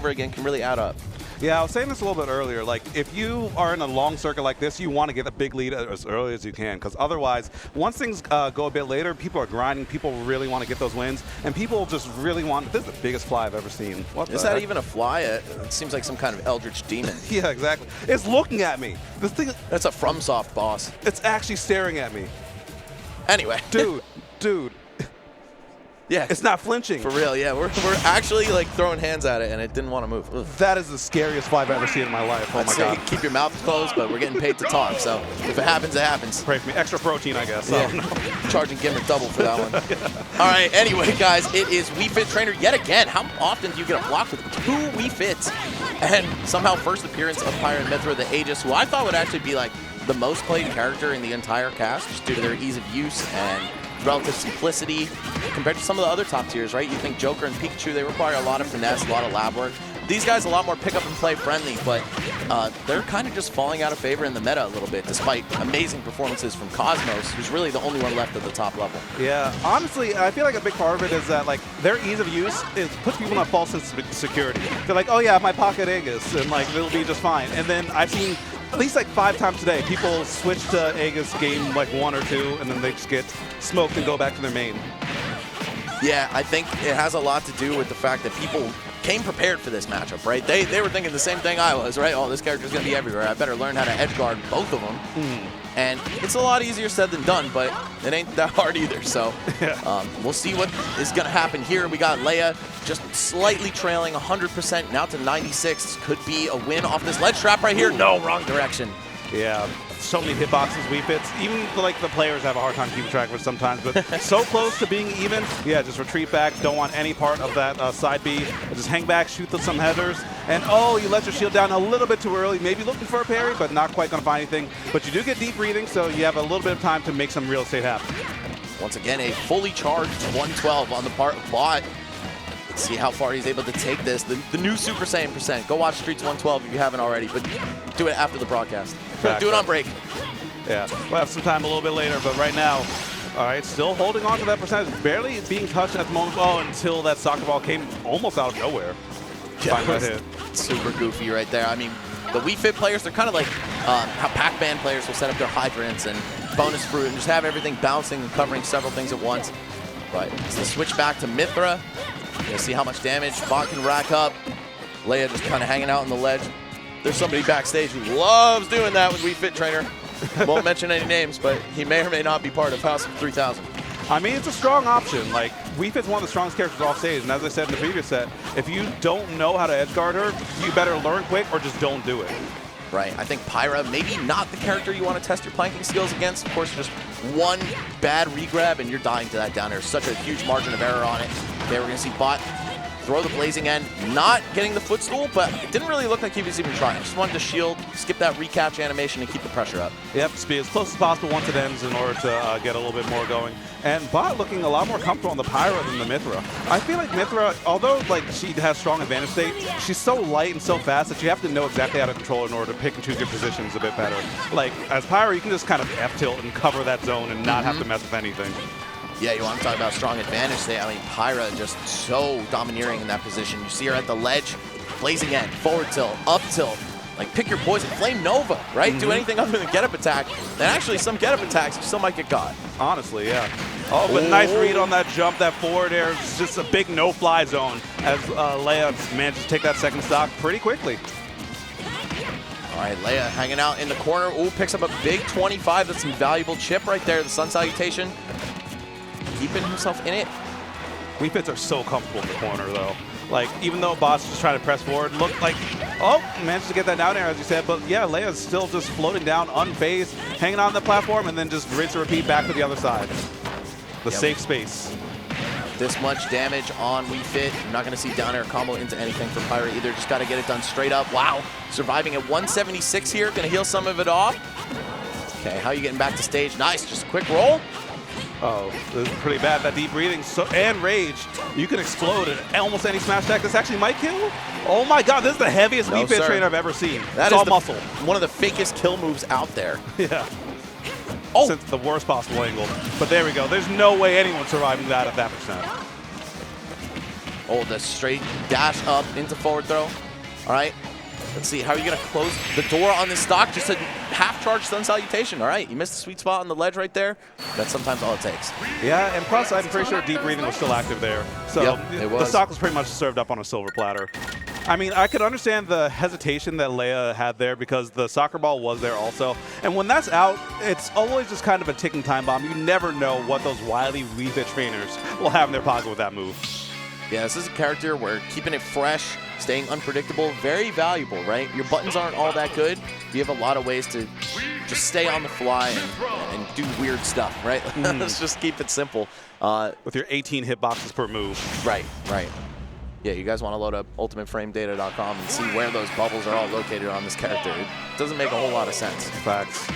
over again can really add up. Yeah, I was saying this a little bit earlier. Like, if you are in a long circuit like this, you want to get a big lead as early as you can, because otherwise, once things go a bit later, people are grinding, people really want to get those wins, and people just really want. This is the biggest fly I've ever seen. What is that even a fly? It seems like some kind of eldritch demon. Yeah, exactly. It's looking at me. This thing. That's a FromSoft boss. It's actually staring at me. Anyway, dude. Yeah, it's not flinching. For real, yeah. We're actually like throwing hands at it, and it didn't want to move. Ugh. That is the scariest fly I've ever seen in my life. Oh my God. Keep your mouth closed, but we're getting paid to talk. So if it happens, it happens. Pray for me. Extra protein, I guess. Yeah. Charging Gimmer double for that one. Yeah. All right. Anyway, guys, it is Wii Fit Trainer yet again. How often do you get a block with 2 Wii Fits? And somehow first appearance of Pyra and Mythra, the Aegis, who I thought would actually be like the most played character in the entire cast, just due to their ease of use and relative simplicity compared to some of the other top tiers, right? You think Joker and Pikachu, they require a lot of finesse, a lot of lab work. These guys a lot more pick up and play friendly, but they're kind of just falling out of favor in the meta a little bit, despite amazing performances from Cosmos, who's really the only one left at the top level. Yeah, honestly, I feel like a big part of it is that like their ease of use puts people in a false sense of security. They're like, oh yeah, my pocket Aegis, and like it'll be just fine. And then I've seen at least like 5 times today, people switch to Aegis game like 1 or 2, and then they just get smoked and go back to their main. Yeah, I think it has a lot to do with the fact that people came prepared for this matchup, right? They were thinking the same thing I was, right? Oh, this character's going to be everywhere. I better learn how to edge guard both of them. And it's a lot easier said than done, but it ain't that hard either. So we'll see what is going to happen here. We got Leia just slightly trailing 100%, now to 96. Could be a win off this ledge trap right here. No, wrong direction. Yeah, so many hitboxes, Wii Fits. Even like the players have a hard time keeping track of it sometimes, but so close to being even. Yeah, just retreat back. Don't want any part of that side B. Just hang back, shoot some headers, and oh, you let your shield down a little bit too early. Maybe looking for a parry, but not quite going to find anything. But you do get deep breathing, so you have a little bit of time to make some real estate happen. Once again, a fully charged 112 on the part of B.O.T. Let's see how far he's able to take this. The new Super Saiyan percent. Go watch Streets 112 if you haven't already, but do it after the broadcast. Do it on break. Yeah, we'll have some time a little bit later, but right now, all right, still holding on to that percentage. Barely being touched at the moment. Oh, until that soccer ball came almost out of nowhere. Yeah, that hit. Super goofy right there. I mean, the Wii Fit players, they're kind of like how Pac-Man players will set up their hydrants and bonus fruit and just have everything bouncing and covering several things at once. But it's the switch back to Mythra. You'll see how much damage B.O.T can rack up. Leia just kind of hanging out on the ledge. There's somebody backstage who loves doing that with Wii Fit Trainer. Won't mention any names, but he may or may not be part of House of 3000. I mean, it's a strong option. Like, Wii Fit's one of the strongest characters off stage, and as I said in the previous set, if you don't know how to edge guard her, you better learn quick or just don't do it. Right, I think Pyra, maybe not the character you want to test your planking skills against. Of course, just one bad regrab and you're dying to that down air. Such a huge margin of error on it. Okay, we're going to see B.O.T throw the blazing end, not getting the footstool, but it didn't really look like he was even trying. Just wanted to shield, skip that recatch animation, and keep the pressure up. Yep, just be as close as possible once it ends in order to get a little bit more going. And B.O.T looking a lot more comfortable on the Pyra than the Mythra. I feel like Mythra, although like she has strong advantage state, she's so light and so fast that you have to know exactly how to control her in order to pick and choose your positions a bit better. Like, as Pyra, you can just kind of F-tilt and cover that zone and not have to mess with anything. Yeah, you want to talk about strong advantage there. I mean, Pyra just so domineering in that position. You see her at the ledge, blazing end, forward tilt, up tilt. Like, pick your poison. Flame Nova, right? Do anything other than get up attack. And actually, some get up attacks, you still might get caught. Honestly, yeah. Oh, but nice read on that jump, that forward air. It's just a big no-fly zone as Leia manages to take that second stock pretty quickly. All right, Leia hanging out in the corner. Ooh, picks up a big 25. That's some valuable chip right there. The Sun Salutation. Keeping himself in it. Wii Fits are so comfortable in the corner, though. Like, even though B.O.T's just trying to press forward, look like, oh, managed to get that down air, as you said. But yeah, Leia's still just floating down, unfazed, hanging on the platform, and then just rinse and repeat back to the other side. The safe space. This much damage on Wii Fit. You're not going to see down air combo into anything for Pyra either. Just got to get it done straight up. Wow. Surviving at 176 here. Going to heal some of it off. Okay, how are you getting back to stage? Nice. Just a quick roll. Oh, this is pretty bad. That deep breathing and rage. You can explode at almost any smash attack. This actually might kill. Oh my God, this is the heaviest Wii Fit trainer I've ever seen. It's all muscle. One of the fakest kill moves out there. Yeah. Oh, since the worst possible angle. But there we go. There's no way anyone's surviving that at that percent. Oh, the straight dash up into forward throw. All right. Let's see. How are you going to close the door on this stock? Just a half-charge stun salutation. All right. You missed the sweet spot on the ledge right there. That's sometimes all it takes. Yeah, and plus, I'm pretty sure deep breathing was still active there. So yep, it was. The stock was pretty much served up on a silver platter. I mean, I could understand the hesitation that Leia had there because the soccer ball was there also. And when that's out, it's always just kind of a ticking time bomb. You never know what those wily Wii Fit trainers will have in their pocket with that move. Yeah, this is a character where keeping it fresh, staying unpredictable, very valuable, right? Your buttons aren't all that good. You have a lot of ways to just stay on the fly and do weird stuff, right? Let's just keep it simple. With your 18 hitboxes per move. Right, right. Yeah, you guys want to load up ultimateframedata.com and see where those bubbles are all located on this character. It doesn't make a whole lot of sense. Facts.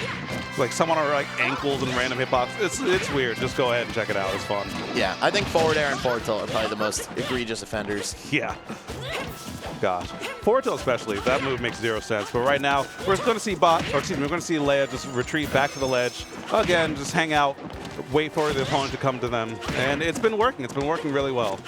Like someone on like ankles and random hitbox. It's weird. Just go ahead and check it out. It's fun. Yeah, I think forward air and forward tilt are probably the most egregious offenders. Yeah. Gosh. Forward tilt especially. That move makes zero sense. But right now, we're going to see we're going to see Leia just retreat back to the ledge. Again, just hang out, wait for the opponent to come to them. And it's been working. It's been working really well.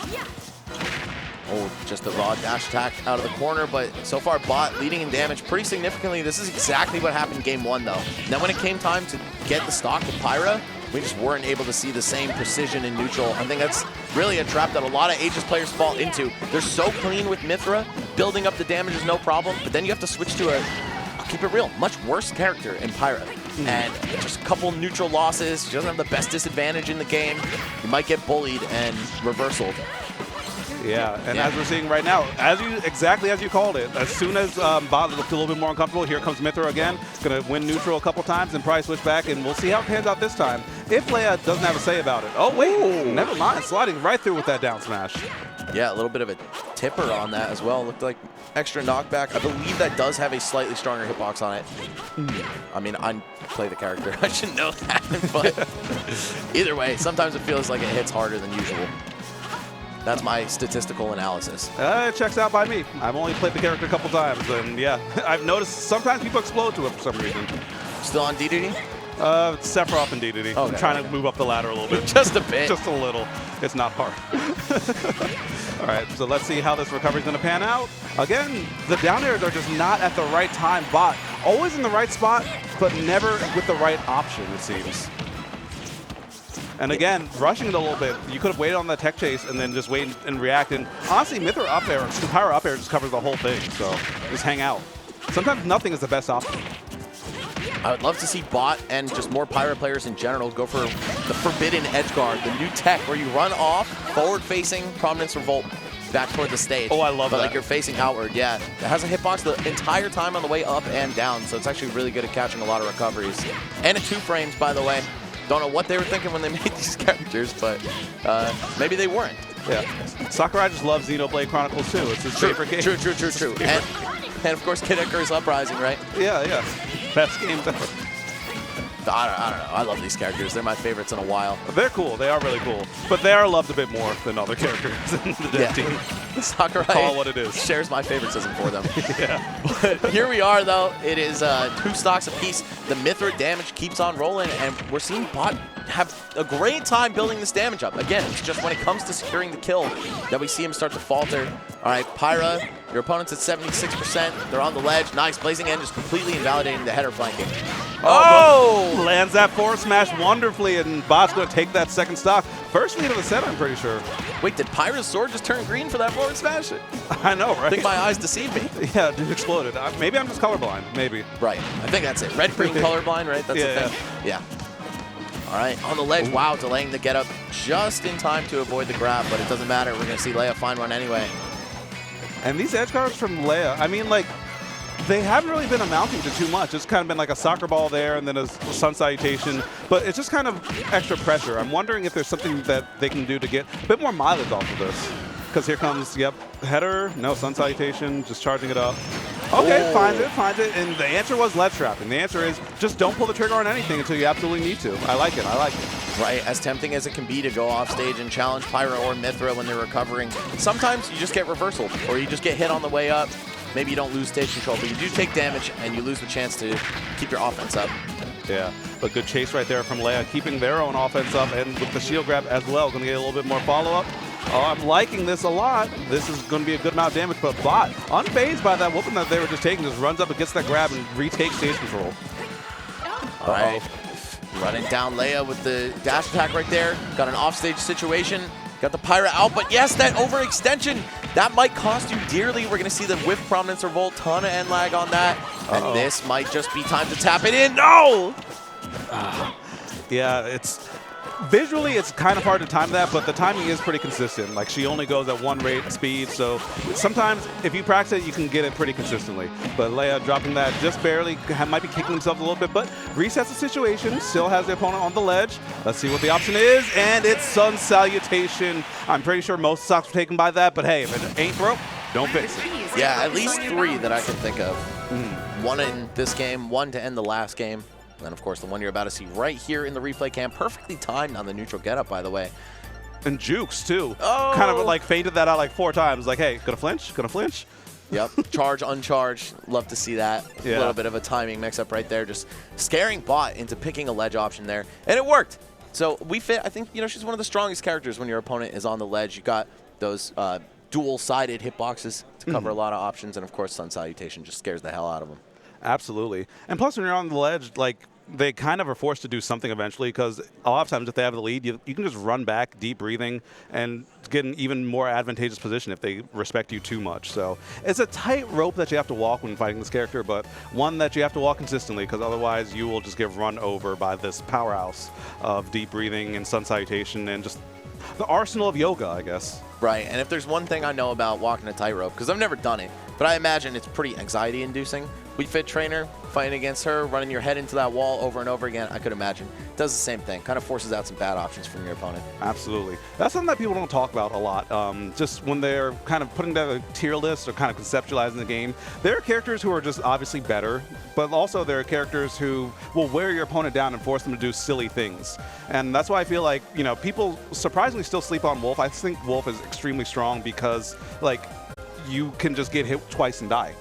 Oh, just a raw dash attack out of the corner, but so far B.O.T leading in damage pretty significantly. This is exactly what happened in game 1, though. Then when it came time to get the stock with Pyra, we just weren't able to see the same precision in neutral. I think that's really a trap that a lot of Aegis players fall into. They're so clean with Mythra, building up the damage is no problem, but then you have to switch to I'll keep it real, much worse character in Pyra. And just a couple neutral losses. She doesn't have the best disadvantage in the game. You might get bullied and reversaled. Yeah, and as we're seeing right now, exactly as you called it, as soon as B.O.T looked a little bit more uncomfortable, here comes Mythra again. Going to win neutral a couple times and probably switch back, and we'll see how it pans out this time. If Leia doesn't have a say about it. Oh, wait, never mind. Sliding right through with that down smash. Yeah, a little bit of a tipper on that as well. Looked like extra knockback. I believe that does have a slightly stronger hitbox on it. I mean, I play the character. I should know that, but either way, sometimes it feels like it hits harder than usual. That's my statistical analysis. It checks out by me. I've only played the character a couple times, and yeah, I've noticed sometimes people explode to it for some reason. Still on DDD? Sephiroth and DDD. Okay, I'm trying to move up the ladder a little bit. Just a bit. Just a little. It's not hard. All right, so let's see how this recovery is going to pan out. Again, the down airs are just not at the right time. B.O.T always in the right spot, but never with the right option, it seems. And again, rushing it a little bit. You could have waited on the tech chase and then just wait and react. And honestly, Mythra up air, Pyra up air just covers the whole thing. So just hang out. Sometimes nothing is the best option. I would love to see B.O.T and just more Pyra players in general go for the forbidden edge guard, the new tech where you run off, forward-facing Prominence Revolt back toward the stage. Oh, I love that. But like you're facing outward, yeah. It has a hitbox the entire time on the way up and down, so it's actually really good at catching a lot of recoveries. And at 2 frames, by the way. Don't know what they were thinking when they made these characters, but maybe they weren't. Yeah. Sakurai just loves Xenoblade Chronicles too. It's his favorite game. True. And of course, Kid Icarus Uprising, right? Yeah. Best game ever. I don't know. I love these characters. They're my favorites in a while. They're cool. They are really cool. But they are loved a bit more than other characters in the dev team. Sakurai Call it what it is. Shares my favoritism for them. Yeah. But here we are, though. It is 2 stocks apiece. The Mythra damage keeps on rolling, and we're seeing B.O.T have a great time building this damage up. Again, it's just when it comes to securing the kill that we see him start to falter. All right, Pyra, your opponent's at 76%. They're on the ledge. Nice. Blazing End just completely invalidating the header flanking. Oh! Lands that forward smash wonderfully, and B.O.T's going to take that second stock. First lead of the set, I'm pretty sure. Wait, did Pyra's sword just turn green for that forward smash? I know, right? I think my eyes deceived me. Yeah, it exploded. Maybe I'm just colorblind. Maybe. Right. I think that's it. Red-green colorblind, right? That's the thing. Yeah. All right, on the ledge. Ooh. Wow, delaying the get-up just in time to avoid the grab, but it doesn't matter. We're going to see Leia find one anyway. And these edge guards from Leia, I mean, like, they haven't really been amounting to too much. It's kind of been like a soccer ball there and then a sun salutation, but it's just kind of extra pressure. I'm wondering if there's something that they can do to get a bit more mileage off of this. Because here comes, header, no sun salutation, just charging it up. Okay, finds it, and the answer was ledge trapping. The answer is just don't pull the trigger on anything until you absolutely need to. I like it. Right, as tempting as it can be to go off stage and challenge Pyra or Mythra when they're recovering, sometimes you just get reversal, or you just get hit on the way up. Maybe you don't lose stage control, but you do take damage, and you lose the chance to keep your offense up. Yeah, but good chase right there from Leia, keeping their own offense up, and with the shield grab as well, going to get a little bit more follow-up. Oh, I'm liking this a lot. This is going to be a good amount of damage, but Bot, unfazed by that whooping that they were just taking, just runs up and gets that grab and retakes stage control. All right. Running down Leia with the dash attack right there. Got an offstage situation. Got the Pyra out, but yes, that overextension, that might cost you dearly. We're going to see the whiff prominence revolt, ton of end lag on that. And this might just be time to tap it in. No! Yeah, it's visually it's kind of hard to time that, but the timing is pretty consistent. Like, she only goes at 1 rate speed, so sometimes if you practice it, you can get it pretty consistently. But Leia dropping that just barely, might be kicking himself a little bit, but resets the situation, still has the opponent on the ledge. Let's see what the option is, and it's Sun Salutation. I'm pretty sure most stocks were taken by that, but hey, if it ain't broke, don't fix it. Yeah, at least 3 that I can think of. 1 in this game, 1 to end the last game. And then, of course, the one you're about to see right here in the replay cam. Perfectly timed on the neutral getup, by the way. And Jukes, too. Oh. Kind of like faded that out like 4 times. Like, hey, gonna flinch? Gonna flinch? Yep. Charge, uncharged. Love to see that. Yeah. A little bit of a timing mix-up right there. Just scaring Bot into picking a ledge option there. And it worked. So we fit. I think, you know, she's one of the strongest characters when your opponent is on the ledge. You got those dual-sided hitboxes to cover a lot of options. And, of course, Sun Salutation just scares the hell out of them. Absolutely. And plus, when you're on the ledge, like, they kind of are forced to do something eventually, because a lot of times if they have the lead, you can just run back, deep breathing, and get an even more advantageous position if they respect you too much. So it's a tight rope that you have to walk when fighting this character, but one that you have to walk consistently, because otherwise you will just get run over by this powerhouse of deep breathing and Sun Salutation and just the arsenal of yoga, I guess. Right, and if there's one thing I know about walking a tightrope, because I've never done it, but I imagine it's pretty anxiety-inducing. We Fit trainer, fighting against her, running your head into that wall over and over again, I could imagine. Does the same thing, kind of forces out some bad options from your opponent. Absolutely. That's something that people don't talk about a lot. Just when they're kind of putting together a tier list or kind of conceptualizing the game, there are characters who are just obviously better, but also there are characters who will wear your opponent down and force them to do silly things. And that's why I feel like, you know, people surprisingly still sleep on Wolf. I think Wolf is extremely strong because, like, you can just get hit twice and die.